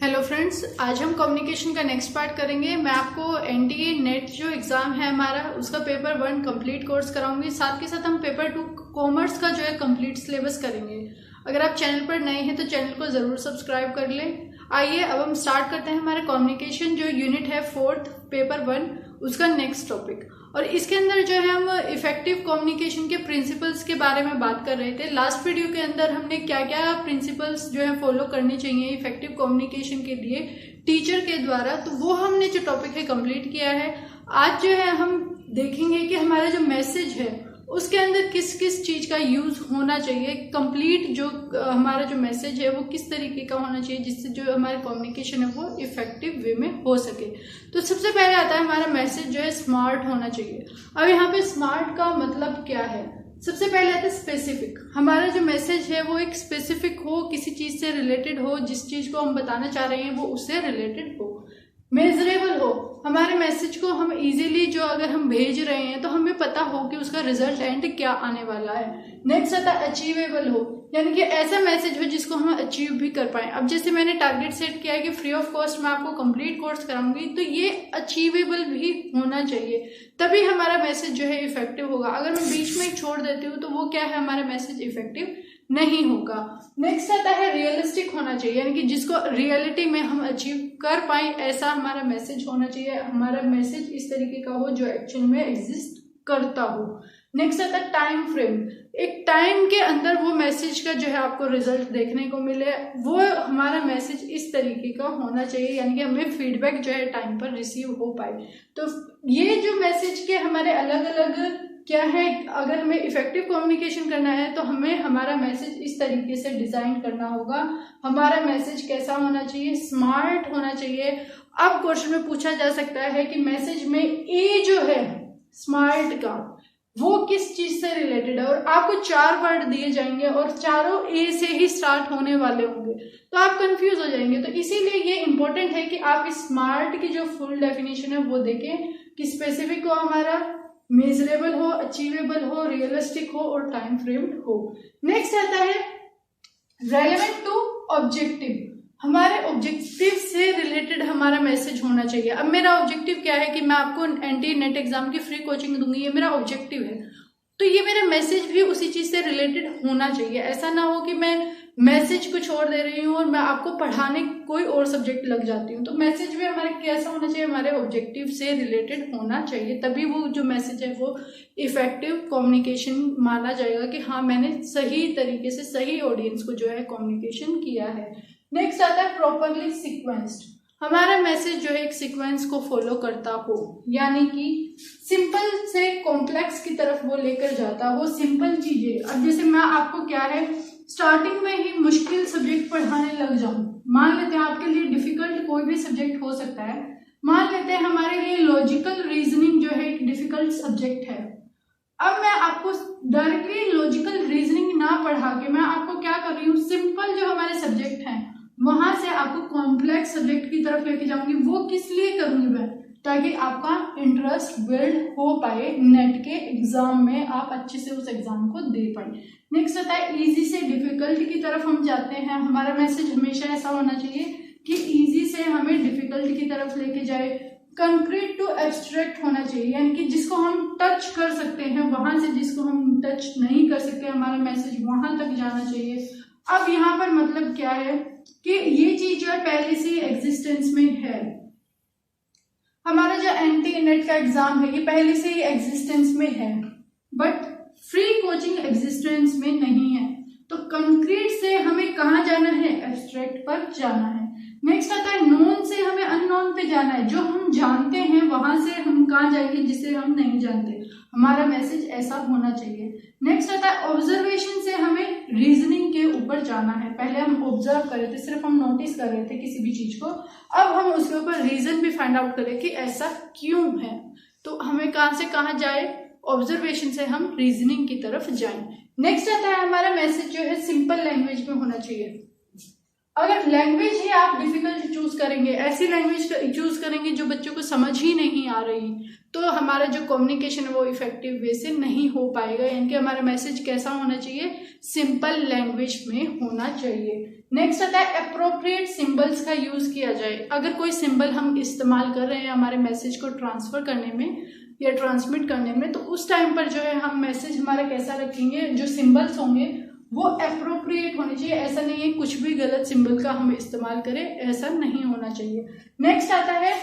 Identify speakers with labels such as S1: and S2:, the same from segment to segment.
S1: Hello friends, आज हम communication का नेक्स्ट पार्ट करेंगे। मैं आपको एनटीए नेट जो एग्जाम है हमारा उसका पेपर 1 कंप्लीट कोर्स कराऊंगी। साथ के साथ हम पेपर 2 कॉमर्स का जो है कंप्लीट सिलेबस करेंगे। अगर आप चैनल पर नए हैं तो चैनल को जरूर सब्सक्राइब कर लें। आइए अब हम स्टार्ट करते हैं हमारा कम्युनिकेशन जो यूनिट है 4th पेपर 1 उसका नेक्स्ट टॉपिक। और इसके अंदर जो है हम इफेक्टिव कम्युनिकेशन के प्रिंसिपल्स के बारे में बात कर रहे थे। लास्ट वीडियो के अंदर हमने क्या क्या प्रिंसिपल्स जो है फॉलो करने चाहिए इफेक्टिव कम्युनिकेशन के लिए टीचर के द्वारा, तो वो हमने जो टॉपिक है कंप्लीट किया है। आज जो है हम देखेंगे कि हमारा जो मैसेज है उसके अंदर किस किस चीज का यूज होना चाहिए। कंप्लीट जो हमारा जो मैसेज है वो किस तरीके का होना चाहिए जिससे जो हमारा कम्युनिकेशन है वो इफेक्टिव वे में हो सके। तो सबसे पहले आता है हमारा मैसेज जो है स्मार्ट होना चाहिए। अब यहाँ पे स्मार्ट का मतलब क्या है? सबसे पहले आता है स्पेसिफिक। हमारा जो मैसेज है वो एक स्पेसिफिक हो, किसी चीज से रिलेटेड हो, जिस चीज को हम बताना चाह रहे हैं वो उससे रिलेटेड हो। मेजरेबल हो, हमारे मैसेज को हम इजीली जो अगर हम भेज रहे हैं तो हमें पता हो कि उसका रिजल्ट एंड क्या आने वाला है। नेक्स्ट आता है अचीवेबल हो, यानी कि ऐसा मैसेज हो जिसको हम अचीव भी कर पाए। अब जैसे मैंने टारगेट सेट किया है कि फ्री ऑफ कॉस्ट मैं आपको कंप्लीट कोर्स कराऊंगी, तो ये अचीवेबल भी होना चाहिए, तभी हमारा मैसेज जो है इफेक्टिव होगा। अगर मैं बीच में छोड़ देती हूँ तो वो क्या है, हमारा मैसेज इफेक्टिव नहीं होगा। नेक्स्ट आता है रियलिस्टिक होना चाहिए, यानी कि जिसको रियलिटी में हम अचीव कर पाए ऐसा हमारा मैसेज होना चाहिए। हमारा मैसेज इस तरीके का हो जो एक्चुअल में एग्जिस्ट करता हो। नेक्स्ट आता है टाइम फ्रेम, एक टाइम के अंदर वो मैसेज का जो है आपको रिजल्ट देखने को मिले, वो हमारा मैसेज इस तरीके का होना चाहिए, यानी कि हमें फीडबैक जो है टाइम पर रिसीव हो पाए। तो ये जो मैसेज के हमारे अलग अलग क्या है, अगर हमें इफेक्टिव कम्युनिकेशन करना है तो हमें हमारा मैसेज इस तरीके से डिजाइन करना होगा। हमारा मैसेज कैसा होना चाहिए? स्मार्ट होना चाहिए। अब क्वेश्चन में पूछा जा सकता है कि मैसेज में ए जो है स्मार्ट का वो किस चीज से रिलेटेड है, और आपको 4 वर्ड दिए जाएंगे और चारों ए से ही स्टार्ट होने वाले होंगे, तो आप कंफ्यूज हो जाएंगे। तो इसीलिए ये इंपॉर्टेंट है कि आप इस स्मार्ट की जो फुल डेफिनेशन है वो देखें कि स्पेसिफिक हो, हमारा मेजरेबल हो, अचीवेबल हो, रियलिस्टिक हो और टाइम फ्रेम्ड हो। नेक्स्ट आता है रेलेवेंट टू ऑब्जेक्टिव। हमारे ऑब्जेक्टिव से रिलेटेड हमारा मैसेज होना चाहिए। अब मेरा ऑब्जेक्टिव क्या है कि मैं आपको एनटीए नेट एग्जाम की फ्री कोचिंग दूंगी, ये मेरा ऑब्जेक्टिव है, तो ये मेरा मैसेज भी उसी चीज से रिलेटेड होना चाहिए। ऐसा ना हो कि मैं मैसेज कुछ और दे रही हूँ और मैं आपको पढ़ाने कोई और सब्जेक्ट लग जाती हूँ। तो मैसेज भी हमारा कैसा होना चाहिए, हमारे ऑब्जेक्टिव से रिलेटेड होना चाहिए, तभी वो जो मैसेज है वो इफेक्टिव कम्युनिकेशन माना जाएगा कि हाँ मैंने सही तरीके से सही ऑडियंस को जो है कम्युनिकेशन किया है। नेक्स्ट आता है प्रॉपरली सीक्वेंस्ड। हमारा मैसेज जो है एक सीक्वेंस को फॉलो करता हो, यानी कि सिंपल से कॉम्प्लेक्स की तरफ वो लेकर जाता हो। सिंपल चीजें, अब जैसे मैं आपको क्या है स्टार्टिंग में ही मुश्किल सब्जेक्ट पढ़ाने लग जाऊं, मान लेते हैं आपके लिए डिफिकल्ट कोई भी सब्जेक्ट हो सकता है, मान लेते हैं हमारे लिए लॉजिकल रीजनिंग जो है एक डिफिकल्ट सब्जेक्ट है। अब मैं आपको डायरेक्टली लॉजिकल रीजनिंग ना पढ़ा के मैं आपको क्या कर रही हूँ, सिंपल जो हमारे सब्जेक्ट हैं वहां से आपको कॉम्प्लेक्स सब्जेक्ट की तरफ लेके जाऊंगी। वो किस लिए करूंगी मैं, ताकि आपका इंटरेस्ट बिल्ड हो पाए, नेट के एग्जाम में आप अच्छे से उस एग्जाम को दे पाए। नेक्स्ट आता है इजी से डिफिकल्ट की तरफ हम जाते हैं। हमारा मैसेज हमेशा ऐसा होना चाहिए कि इजी से हमें डिफिकल्ट की तरफ लेके जाए। कंक्रीट टू एब्स्ट्रैक्ट होना चाहिए, यानी कि जिसको हम टच कर सकते हैं वहां से जिसको हम टच नहीं कर सकते हमारा मैसेज वहां तक जाना चाहिए। अब यहाँ पर मतलब क्या है कि ये चीज जो है पहले से एग्जिस्टेंस में है। हमारा जो एनटीए नेट का एग्जाम है ये पहले से ही एग्जिस्टेंस में है, बट फ्री कोचिंग एग्जिस्टेंस में नहीं है। तो कंक्रीट से हमें कहाँ जाना है, एब्स्ट्रैक्ट पर जाना है। नेक्स्ट आता है नोन से हमें अननोन पे जाना है। जो हम जानते हैं वहां से हम कहाँ जाएंगे जिसे हम नहीं जानते। हमारा मैसेज ऐसा होना चाहिए। नेक्स्ट आता है ऑब्जर्वेशन से हमें रीजनिंग के ऊपर जाना है। पहले हम ऑब्जर्व कर रहे थे, सिर्फ हम नोटिस कर रहे थे किसी भी चीज को, अब हम उसके ऊपर रीजन भी फाइंड आउट करें कि ऐसा क्यों है। तो हमें कहां से कहां जाए, ऑब्जर्वेशन से हम रीजनिंग की तरफ जाएं। नेक्स्ट आता है हमारा मैसेज जो है सिंपल लैंग्वेज में होना चाहिए। अगर लैंग्वेज ही आप डिफिकल्ट चूज चूज करेंगे, ऐसी लैंग्वेज चूज करेंगे जो बच्चों को समझ ही नहीं आ रही, तो हमारा जो कम्युनिकेशन है वो इफेक्टिव वे से नहीं हो पाएगा। यानी कि हमारा मैसेज कैसा होना चाहिए, सिंपल लैंग्वेज में होना चाहिए। नेक्स्ट आता है अप्रोप्रिएट सिंबल्स का यूज किया जाए। अगर कोई सिंबल हम इस्तेमाल कर रहे हैं हमारे मैसेज को ट्रांसफर करने में या ट्रांसमिट करने में, तो उस टाइम पर जो है हम मैसेज हमारा कैसा रखेंगे, जो सिंबल्स होंगे वो अप्रोप्रिएट होने चाहिए। ऐसा नहीं है कुछ भी गलत सिंबल का हम इस्तेमाल करें, ऐसा नहीं होना चाहिए। नेक्स्ट आता है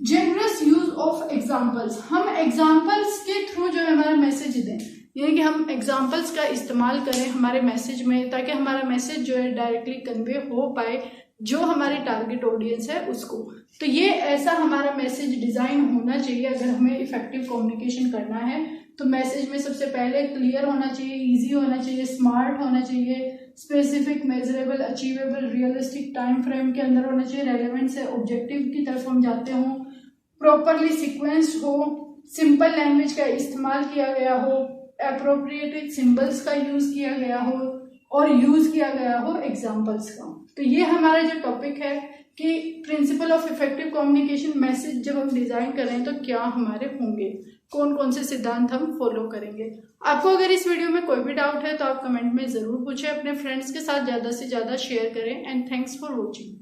S1: जेनरस यूज ऑफ एग्जाम्पल्स। हम एग्जाम्पल्स के थ्रू जो है हमारा मैसेज दें, यानी कि हम एग्जाम्पल्स का इस्तेमाल करें हमारे मैसेज में, ताकि हमारा मैसेज जो है डायरेक्टली कन्वे हो पाए जो हमारी टारगेट ऑडियंस है उसको। तो ये ऐसा हमारा मैसेज डिजाइन होना चाहिए अगर हमें इफेक्टिव कम्युनिकेशन करना है। तो मैसेज में सबसे पहले क्लियर होना चाहिए, इजी होना चाहिए, स्मार्ट होना चाहिए, specific, measurable, achievable, realistic time frame के अंदर होना चाहिए, रेलेवेंट से ऑब्जेक्टिव की तरफ हम जाते हों, प्रॉपरली सिक्वेंस्ड हो, सिंपल लैंग्वेज का इस्तेमाल किया गया हो, अप्रोप्रिएटेड सिंबल्स का यूज किया गया हो और यूज किया गया हो एग्जाम्पल्स का। तो ये हमारा जो टॉपिक है कि principle of effective communication, message जब हम डिजाइन कर रहे हैं तो क्या हमारे होंगे, कौन कौन से सिद्धांत हम फॉलो करेंगे। आपको अगर इस वीडियो में कोई भी डाउट है तो आप कमेंट में जरूर पूछें, अपने फ्रेंड्स के साथ ज्यादा से ज्यादा शेयर करें। And thanks for watching.